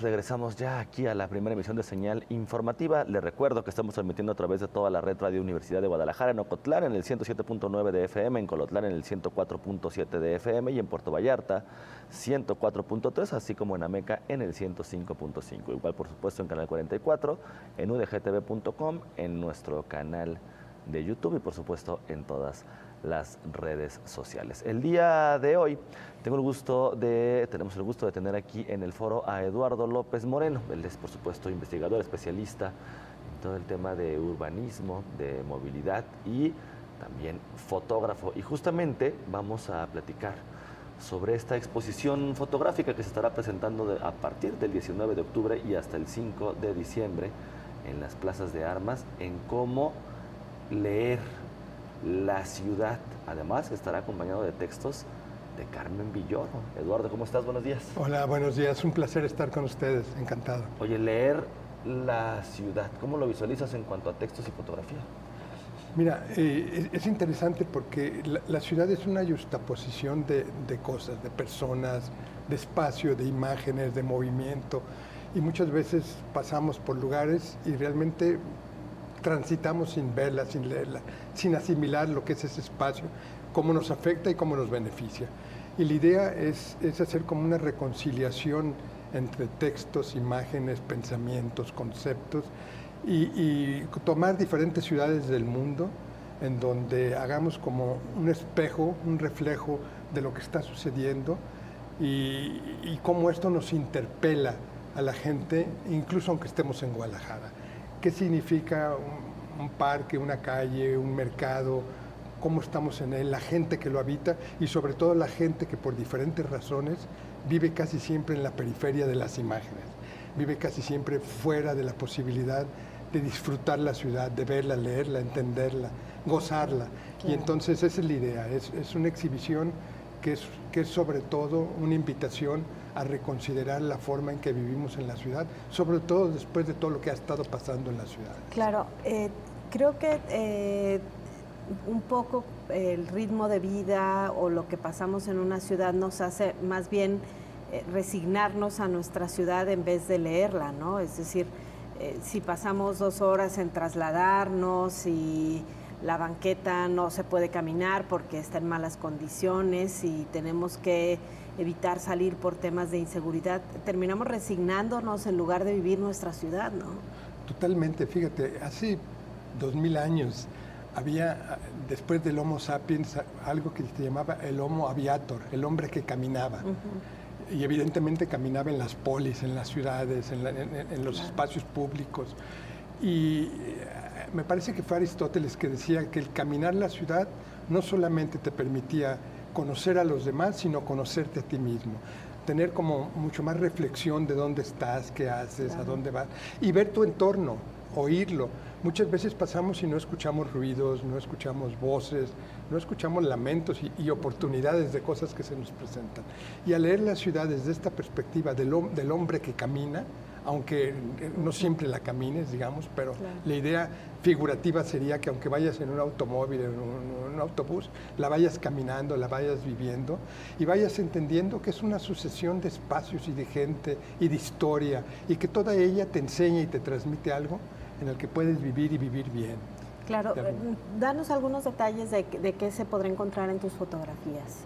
Regresamos ya aquí a la primera emisión de Señal Informativa. Les recuerdo que estamos transmitiendo a través de toda la red Radio Universidad de Guadalajara, en Ocotlán en el 107.9 de FM, en Colotlán en el 104.7 de FM y en Puerto Vallarta 104.3, así como en Ameca en el 105.5. Igual, por supuesto, en Canal 44, en udgtv.com, en nuestro canal de YouTube y, por supuesto, en todas las redes sociales. El día de hoy tenemos el gusto de tener aquí en el foro a Eduardo López Moreno. Él es, por supuesto, investigador, especialista en todo el tema de urbanismo, de movilidad y también fotógrafo. Y justamente vamos a platicar sobre esta exposición fotográfica que se estará presentando a partir del 19 de octubre y hasta el 5 de diciembre en las plazas de armas, en cómo leer la ciudad. Además, estará acompañado de textos de Carmen Villoro. Eduardo, ¿cómo estás? Buenos días. Hola, buenos días. Un placer estar con ustedes. Encantado. Oye, leer la ciudad, ¿cómo lo visualizas en cuanto a textos y fotografía? Mira, es interesante porque la ciudad es una yuxtaposición de cosas, de personas, de espacio, de imágenes, de movimiento. Y muchas veces pasamos por lugares y realmente transitamos sin verla, sin leerla, sin asimilar lo que es ese espacio, cómo nos afecta y cómo nos beneficia. Y la idea es hacer como una reconciliación entre textos, imágenes, pensamientos, conceptos y tomar diferentes ciudades del mundo en donde hagamos como un espejo, un reflejo de lo que está sucediendo y cómo esto nos interpela a la gente, incluso aunque estemos en Guadalajara. ¿Qué significa un parque, una calle, un mercado? ¿Cómo estamos en él? La gente que lo habita y sobre todo la gente que por diferentes razones vive casi siempre en la periferia de las imágenes. Vive casi siempre fuera de la posibilidad de disfrutar la ciudad, de verla, leerla, entenderla, gozarla. Claro. Y entonces esa es la idea. Es una exhibición que es sobre todo una invitación a reconsiderar la forma en que vivimos en la ciudad, sobre todo después de todo lo que ha estado pasando en la ciudad. Claro, creo que un poco el ritmo de vida o lo que pasamos en una ciudad nos hace más bien resignarnos a nuestra ciudad en vez de leerla, ¿no? Es decir, si pasamos 2 horas en trasladarnos y la banqueta no se puede caminar porque está en malas condiciones y tenemos que evitar salir por temas de inseguridad, terminamos resignándonos en lugar de vivir nuestra ciudad, ¿no? Totalmente, fíjate, hace 2000 años había, después del Homo sapiens, algo que se llamaba el Homo aviator, el hombre que caminaba. Y evidentemente caminaba en las polis, en las ciudades, en los espacios públicos. Y me parece que fue Aristóteles que decía que el caminar la ciudad no solamente te permitía conocer a los demás, sino conocerte a ti mismo. Tener como mucho más reflexión de dónde estás, qué haces, a dónde vas, y ver tu entorno, oírlo. Muchas veces pasamos y no escuchamos ruidos, no escuchamos voces, no escuchamos lamentos y oportunidades de cosas que se nos presentan. Y al leer la ciudad desde esta perspectiva del hombre que camina, aunque no siempre la camines, digamos, pero claro, la idea figurativa sería que aunque vayas en un automóvil, en un autobús, la vayas caminando, la vayas viviendo y vayas entendiendo que es una sucesión de espacios y de gente y de historia y que toda ella te enseña y te transmite algo en el que puedes vivir y vivir bien. Claro, danos algunos detalles de qué se podrá encontrar en tus fotografías.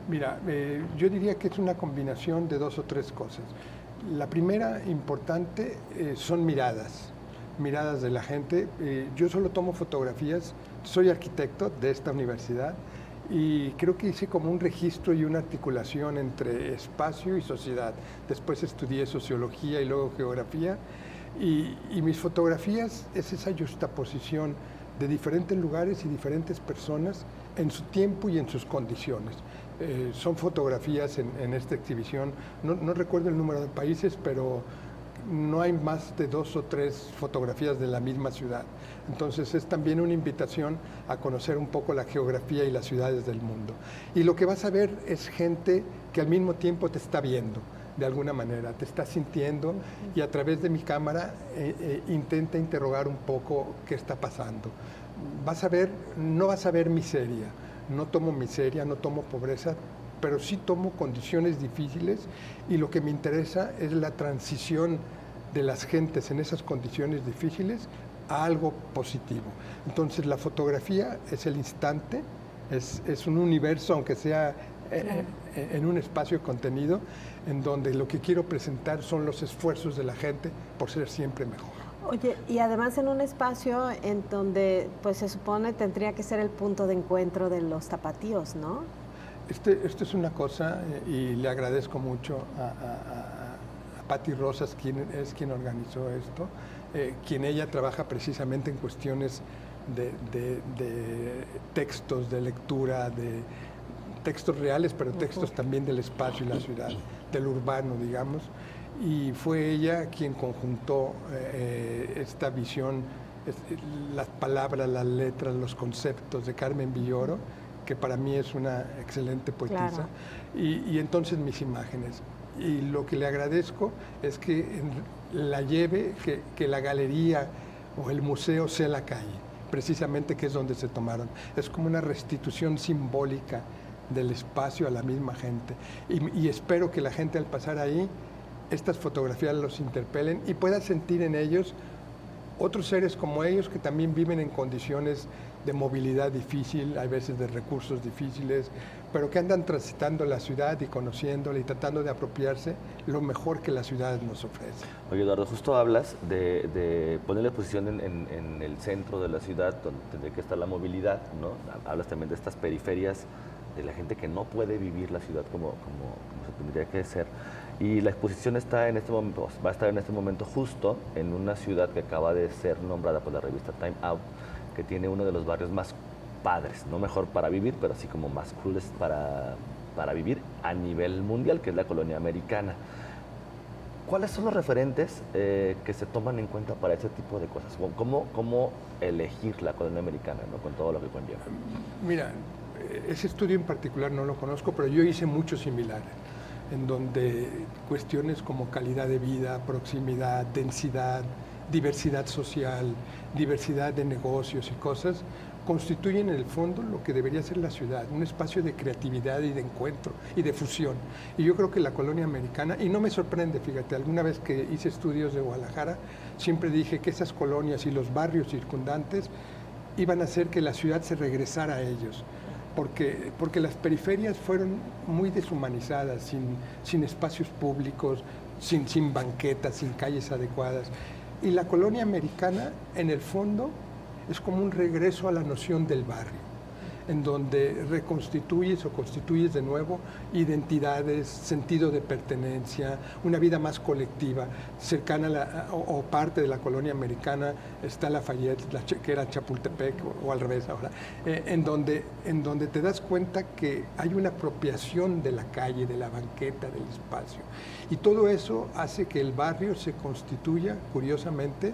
Mira, yo diría que es una combinación de 2 o 3 cosas. La primera importante son miradas de la gente. Yo solo tomo fotografías, soy arquitecto de esta universidad y creo que hice como un registro y una articulación entre espacio y sociedad. Después estudié sociología y luego geografía y mis fotografías es esa yuxtaposición de diferentes lugares y diferentes personas en su tiempo y en sus condiciones. Son fotografías en esta exhibición, no recuerdo el número de países, pero no hay más de 2 o 3 fotografías de la misma ciudad. Entonces es también una invitación a conocer un poco la geografía y las ciudades del mundo. Y lo que vas a ver es gente que al mismo tiempo te está viendo, de alguna manera, te está sintiendo y a través de mi cámara intenta interrogar un poco qué está pasando. No vas a ver miseria, no tomo miseria, no tomo pobreza, pero sí tomo condiciones difíciles y lo que me interesa es la transición de las gentes en esas condiciones difíciles a algo positivo. Entonces la fotografía es el instante, es un universo, aunque sea en un espacio de contenido, en donde lo que quiero presentar son los esfuerzos de la gente por ser siempre mejor. Oye, y además en un espacio en donde, pues se supone tendría que ser el punto de encuentro de los tapatíos, ¿no? Esto es una cosa, y le agradezco mucho a Patti Rosas, quien organizó esto, quien ella trabaja precisamente en cuestiones de textos, de lectura, de textos reales, pero textos también del espacio y la ciudad, del urbano, digamos. Y fue ella quien conjuntó esta visión, las palabras, las letras, los conceptos de Carmen Villoro, que para mí es una excelente poetisa, claro. y entonces mis imágenes. Y lo que le agradezco es que la lleve, que la galería o el museo sea la calle, precisamente, que es donde se tomaron. Es como una restitución simbólica del espacio a la misma gente. Y espero que la gente, al pasar ahí, estas fotografías los interpelen y pueda sentir en ellos otros seres como ellos, que también viven en condiciones de movilidad difícil, hay veces de recursos difíciles, pero que andan transitando la ciudad y conociéndola y tratando de apropiarse lo mejor que la ciudad nos ofrece. Oye, Eduardo, justo hablas de poner la exposición en el centro de la ciudad, donde tendría que estar la movilidad, ¿no? Hablas también de estas periferias, de la gente que no puede vivir la ciudad como se tendría que ser. Y la exposición está en este momento, va a estar en este momento justo en una ciudad que acaba de ser nombrada por la revista Time Out, que tiene uno de los barrios más padres, no mejor para vivir, pero así como más cooles para vivir a nivel mundial, que es la colonia americana. ¿Cuáles son los referentes que se toman en cuenta para ese tipo de cosas? ¿Cómo elegir la colonia americana, ¿no? Con todo lo que conlleva? Mira, ese estudio en particular no lo conozco, pero yo hice muchos similares, en donde cuestiones como calidad de vida, proximidad, densidad, diversidad social, diversidad de negocios y cosas, constituyen en el fondo lo que debería ser la ciudad, un espacio de creatividad y de encuentro y de fusión. Y yo creo que la colonia americana, y no me sorprende, fíjate, alguna vez que hice estudios de Guadalajara, siempre dije que esas colonias y los barrios circundantes iban a hacer que la ciudad se regresara a ellos. Porque las periferias fueron muy deshumanizadas, sin espacios públicos, sin banquetas, sin calles adecuadas. Y la colonia americana, en el fondo, es como un regreso a la noción del barrio, en donde reconstituyes o constituyes de nuevo identidades, sentido de pertenencia, una vida más colectiva. Cercana o parte de la colonia americana está Lafayette, que era Chapultepec, o al revés ahora, en donde te das cuenta que hay una apropiación de la calle, de la banqueta, del espacio. Y todo eso hace que el barrio se constituya, curiosamente,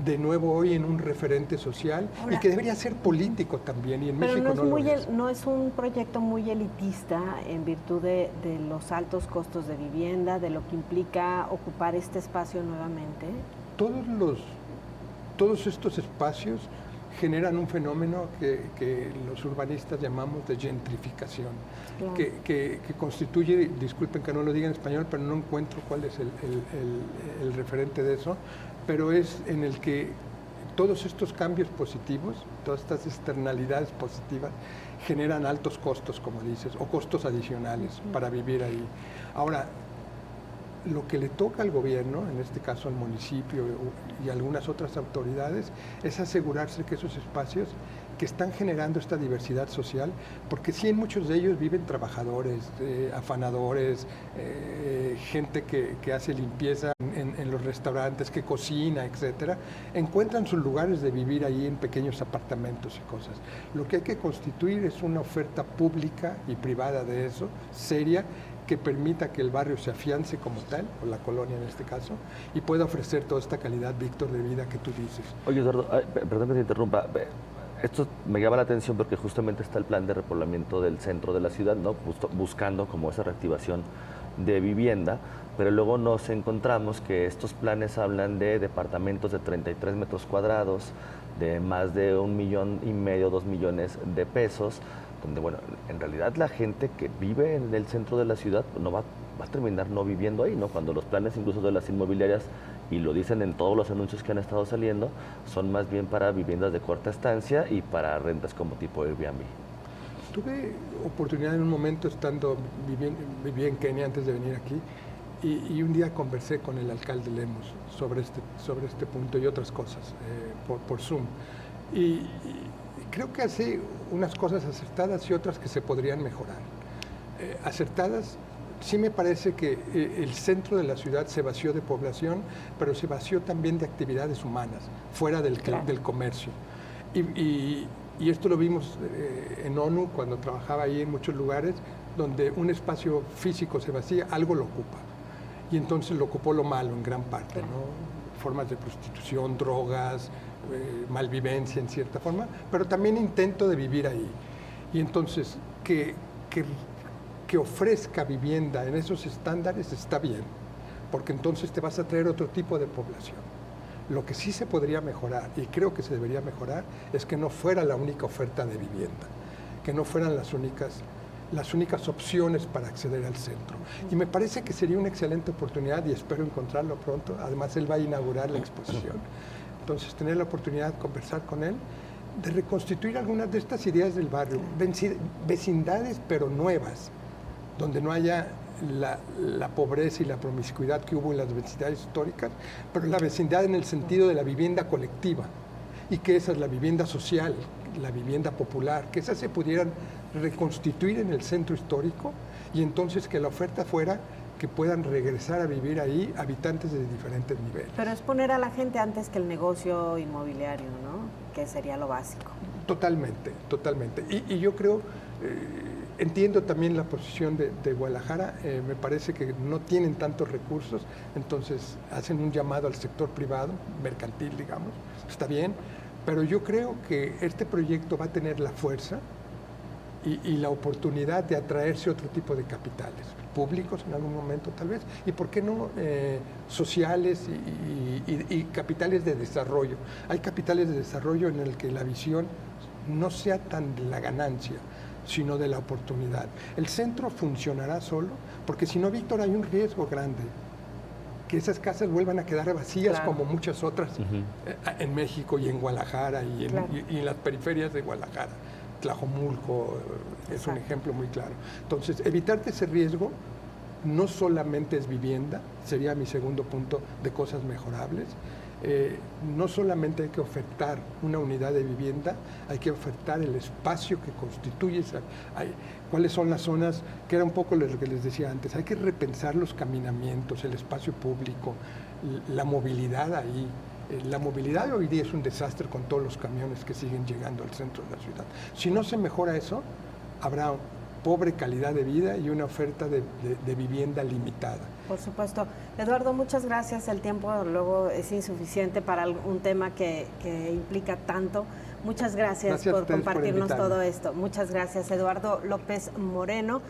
de nuevo hoy en un referente social. Ahora, y que debería ser político también, y en México no lo es. No es un proyecto muy elitista en virtud de los altos costos de vivienda, de lo que implica ocupar este espacio nuevamente. Todos estos espacios generan un fenómeno que los urbanistas llamamos de gentrificación, claro. que constituye, disculpen que no lo diga en español, pero no encuentro cuál es el referente de eso, pero es en el que todos estos cambios positivos, todas estas externalidades positivas, generan altos costos, como dices, o costos adicionales para vivir ahí. Ahora, lo que le toca al gobierno, en este caso al municipio y algunas otras autoridades, es asegurarse que esos espacios que están generando esta diversidad social, porque sí en muchos de ellos viven trabajadores, afanadores, gente que hace limpieza en los restaurantes, que cocina, etcétera, encuentran sus lugares de vivir ahí en pequeños apartamentos y cosas. Lo que hay que constituir es una oferta pública y privada de eso, seria, que permita que el barrio se afiance como tal, o la colonia en este caso, y pueda ofrecer toda esta calidad, Víctor, de vida que tú dices. Oye, Eduardo, perdón que te interrumpa. Esto me llama la atención porque justamente está el plan de repoblamiento del centro de la ciudad, ¿no? Buscando como esa reactivación de vivienda, pero luego nos encontramos que estos planes hablan de departamentos de 33 metros cuadrados, de más de 1,5 millones, 2 millones de pesos, donde, bueno, en realidad la gente que vive en el centro de la ciudad no va a terminar no viviendo ahí, ¿no? Cuando los planes incluso de las inmobiliarias, y lo dicen en todos los anuncios que han estado saliendo, son más bien para viviendas de corta estancia y para rentas como tipo Airbnb. Tuve oportunidad en un momento, viví en Kenia antes de venir aquí, y un día conversé con el alcalde Lemos sobre este punto y otras cosas por Zoom. Y creo que hace unas cosas acertadas y otras que se podrían mejorar. Acertadas, sí me parece que el centro de la ciudad se vació de población, pero se vació también de actividades humanas, fuera del comercio. Y esto lo vimos en ONU cuando trabajaba ahí en muchos lugares, donde un espacio físico se vacía, algo lo ocupa. Y entonces lo ocupó lo malo en gran parte, ¿no? Formas de prostitución, drogas, malvivencia en cierta forma, pero también intento de vivir ahí. Y entonces que ofrezca vivienda en esos estándares está bien, porque entonces te vas a traer otro tipo de población. Lo que sí se podría mejorar, y creo que se debería mejorar, es que no fuera la única oferta de vivienda, que no fueran las únicas opciones para acceder al centro. Y me parece que sería una excelente oportunidad, y espero encontrarlo pronto. Además, él va a inaugurar la exposición. Entonces, tener la oportunidad de conversar con él, de reconstituir algunas de estas ideas del barrio, vecindades pero nuevas, donde no haya la pobreza y la promiscuidad que hubo en las vecindades históricas, pero la vecindad en el sentido de la vivienda colectiva, y que esa es la vivienda social, la vivienda popular, que esas se pudieran reconstituir en el centro histórico, y entonces que la oferta fuera que puedan regresar a vivir ahí habitantes de diferentes niveles. Pero es poner a la gente antes que el negocio inmobiliario, ¿no? Que sería lo básico. Totalmente, totalmente. Y yo creo, entiendo también la posición de Guadalajara, me parece que no tienen tantos recursos, entonces hacen un llamado al sector privado, mercantil, digamos, está bien, pero yo creo que este proyecto va a tener la fuerza y la oportunidad de atraerse otro tipo de capitales, públicos en algún momento tal vez, y por qué no sociales y capitales de desarrollo. Hay capitales de desarrollo en el que la visión no sea tan de la ganancia, sino de la oportunidad. El centro funcionará solo, porque si no, Víctor, hay un riesgo grande, que esas casas vuelvan a quedar vacías, como muchas otras en México y en Guadalajara y en las periferias de Guadalajara. Tlajomulco es un ejemplo muy claro. Entonces, evitarte ese riesgo no solamente es vivienda, sería mi segundo punto de cosas mejorables. No solamente hay que ofertar una unidad de vivienda, hay que ofertar el espacio que constituye cuáles son las zonas, que era un poco lo que les decía antes. Hay que repensar los caminamientos, el espacio público, la movilidad ahí. La movilidad hoy día es un desastre con todos los camiones que siguen llegando al centro de la ciudad. Si no se mejora eso, habrá pobre calidad de vida y una oferta de vivienda limitada. Por supuesto. Eduardo, muchas gracias. El tiempo luego es insuficiente para un tema que implica tanto. Muchas gracias por compartirnos todo esto. Muchas gracias, Eduardo López Moreno.